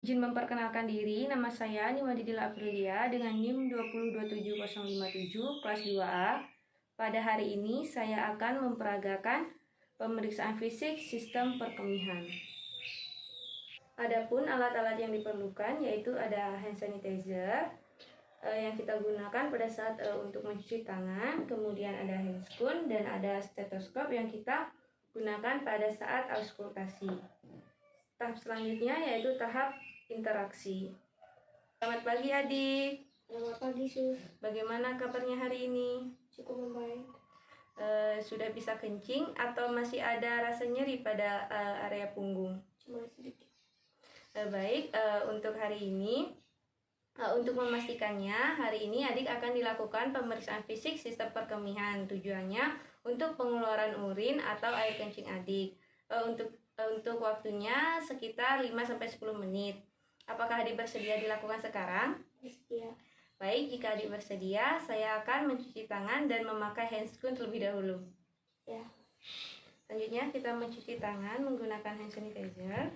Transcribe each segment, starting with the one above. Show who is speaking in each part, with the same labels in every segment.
Speaker 1: Izin memperkenalkan diri, nama saya Niwadidila Aprilia dengan NIM 2027057 kelas 2A. Pada hari ini saya akan memperagakan pemeriksaan fisik sistem perkemihan. Adapun alat-alat yang diperlukan yaitu ada hand sanitizer yang kita gunakan pada saat untuk mencuci tangan, kemudian ada handscoon dan ada stetoskop yang kita gunakan pada saat auskultasi. Tahap selanjutnya yaitu tahap interaksi. Selamat pagi adik.
Speaker 2: Selamat pagi Sus.
Speaker 1: Bagaimana kabarnya hari ini?
Speaker 2: Cukup membaik.
Speaker 1: Sudah bisa kencing atau masih ada rasa nyeri pada area punggung?
Speaker 2: Cuma sedikit.
Speaker 1: Baik, untuk hari ini, untuk memastikannya, hari ini adik akan dilakukan pemeriksaan fisik sistem perkemihan. Tujuannya untuk pengeluaran urin atau air kencing adik. Untuk waktunya sekitar 5-10 menit. Apakah adik bersedia dilakukan sekarang?
Speaker 2: Bersedia.
Speaker 1: Baik, jika adik bersedia, saya akan mencuci tangan dan memakai handscoon terlebih dahulu.
Speaker 2: Ya.
Speaker 1: Selanjutnya kita mencuci tangan menggunakan hand sanitizer.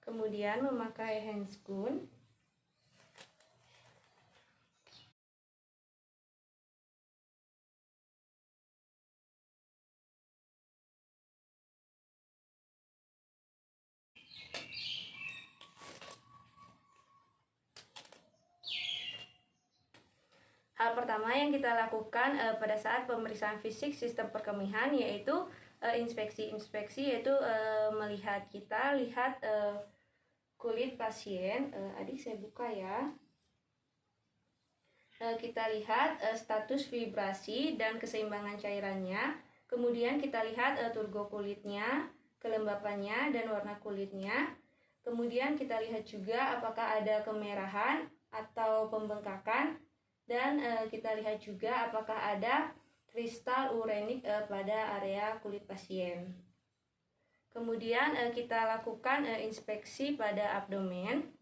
Speaker 1: Kemudian memakai handscoon. Hal pertama yang kita lakukan pada saat pemeriksaan fisik sistem perkemihan yaitu inspeksi yaitu melihat kulit pasien. Adik saya buka ya. Kita lihat status vibrasi dan keseimbangan cairannya. Kemudian kita lihat turgo kulitnya, kelembapannya dan warna kulitnya. Kemudian kita lihat juga apakah ada kemerahan atau pembengkakan. Dan kita lihat juga apakah ada kristal urenik pada area kulit pasien. Kemudian kita lakukan inspeksi pada abdomen.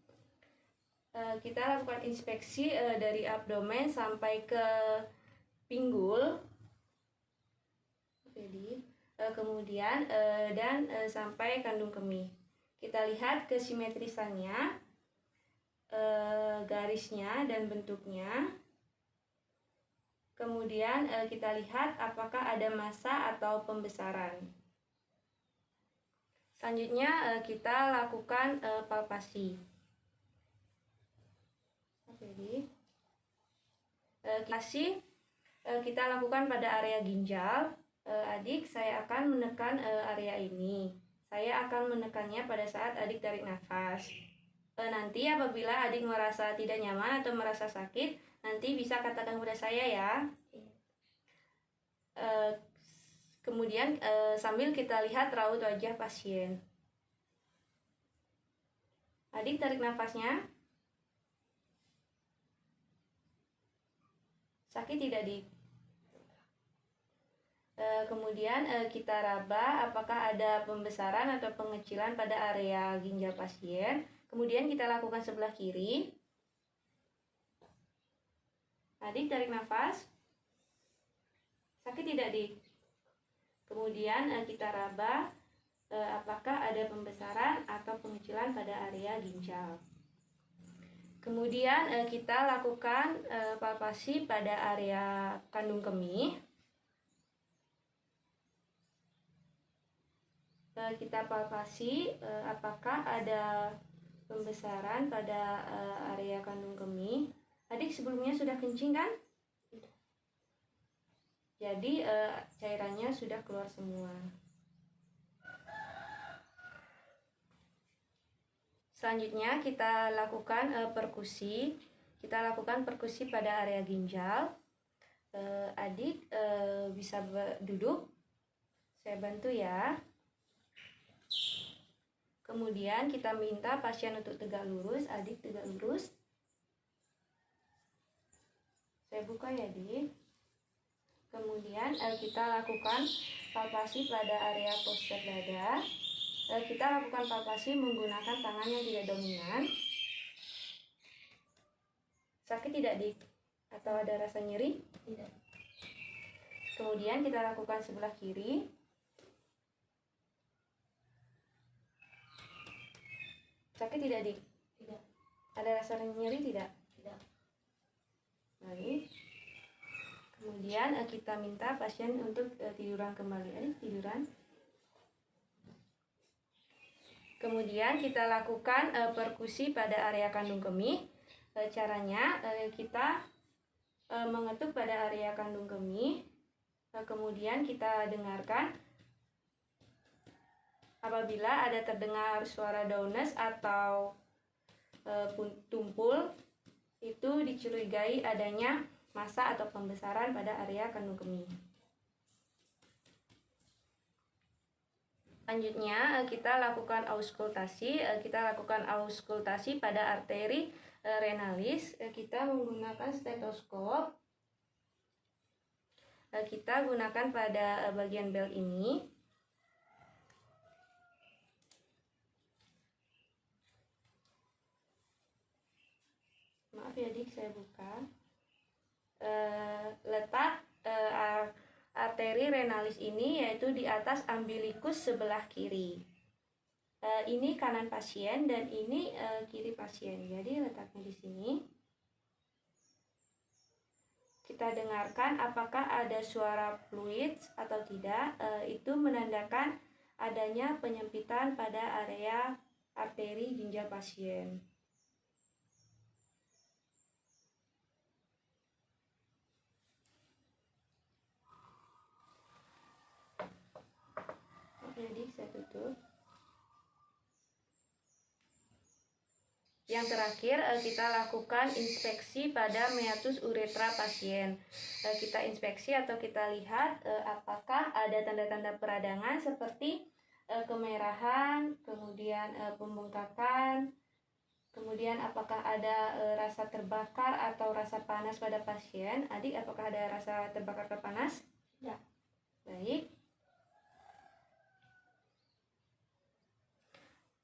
Speaker 1: Kita lakukan inspeksi dari abdomen sampai ke pinggul. Kemudian dan sampai kandung kemih. Kita lihat kesimetrisannya, garisnya dan bentuknya. Kemudian kita lihat apakah ada massa atau pembesaran. Selanjutnya kita lakukan palpasi. Palpasi kita lakukan pada area ginjal. Adik, saya akan menekan area ini. Saya akan menekannya pada saat adik tarik nafas. Nanti apabila adik merasa tidak nyaman atau merasa sakit, nanti bisa katakan kepada saya ya. Kemudian sambil kita lihat raut wajah pasien. Adik tarik nafasnya. Sakit tidak, Dik? Kemudian kita raba apakah ada pembesaran atau pengecilan pada area ginjal pasien. Kemudian kita lakukan sebelah kiri. Adik tarik nafas. Sakit tidak, Dik? Kemudian kita raba apakah ada pembesaran atau pengecilan pada area ginjal. Kemudian kita lakukan palpasi pada area kandung kemih. Kita palpasi apakah ada pembesaran pada area kandung kemih. Adik sebelumnya sudah kencing kan? Jadi cairannya sudah keluar semua. Selanjutnya kita lakukan perkusi. Kita lakukan perkusi pada area ginjal. Adik bisa duduk. Saya bantu ya. Kemudian kita minta pasien untuk tegak lurus. Adik tegak lurus. Saya buka ya, Dik. Kemudian kita lakukan palpasi pada area poster dada. Kita lakukan palpasi menggunakan tangan yang tidak dominan. Sakit tidak, Dik? Atau ada rasa nyeri?
Speaker 2: Tidak.
Speaker 1: Kemudian kita lakukan sebelah kiri. Sakit tidak, Dik?
Speaker 2: Tidak.
Speaker 1: Ada rasa nyeri tidak?
Speaker 2: Tidak.
Speaker 1: Baik. Kemudian kita minta pasien untuk tiduran kembali. Adik, tiduran. Kemudian kita lakukan perkusi pada area kandung kemih. Caranya kita mengetuk pada area kandung kemih. Kemudian kita dengarkan. Apabila ada terdengar suara daunus atau tumpul, itu dicurigai adanya massa atau pembesaran pada area kandung kemih. Selanjutnya kita lakukan auskultasi. Kita lakukan auskultasi pada arteri renalis. Kita menggunakan stetoskop. Kita gunakan pada bagian bel ini. Maaf ya, Dik, saya buka. Letak arteri renalis ini yaitu di atas umbilikus sebelah kiri. Ini kanan pasien dan ini kiri pasien. Jadi letaknya di sini. Kita dengarkan apakah ada suara fluid atau tidak. Itu menandakan adanya penyempitan pada area arteri ginjal pasien. Jadi saya tutup. Yang terakhir kita lakukan inspeksi pada meatus uretra pasien. Kita inspeksi atau kita lihat apakah ada tanda-tanda peradangan seperti kemerahan, kemudian pembengkakan, kemudian apakah ada rasa terbakar atau rasa panas pada pasien. Adik, apakah ada rasa terbakar atau panas?
Speaker 2: Tidak.
Speaker 1: Baik.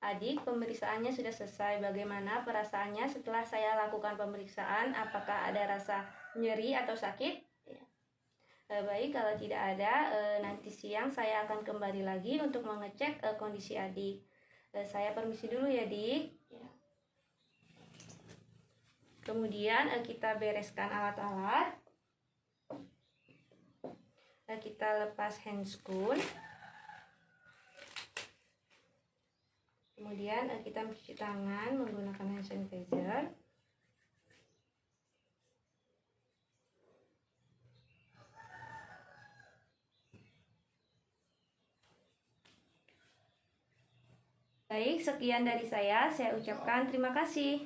Speaker 1: Adik, pemeriksaannya sudah selesai. Bagaimana perasaannya setelah saya lakukan pemeriksaan? Apakah ada rasa nyeri atau sakit?
Speaker 2: Tidak.
Speaker 1: Baik, kalau tidak ada, nanti siang saya akan kembali lagi untuk mengecek kondisi adik. Saya permisi dulu ya, Dik.
Speaker 2: Ya.
Speaker 1: Kemudian kita bereskan alat-alat. Kita lepas handscoon. Kemudian kita mencuci tangan menggunakan hand sanitizer. Baik, sekian dari saya ucapkan terima kasih.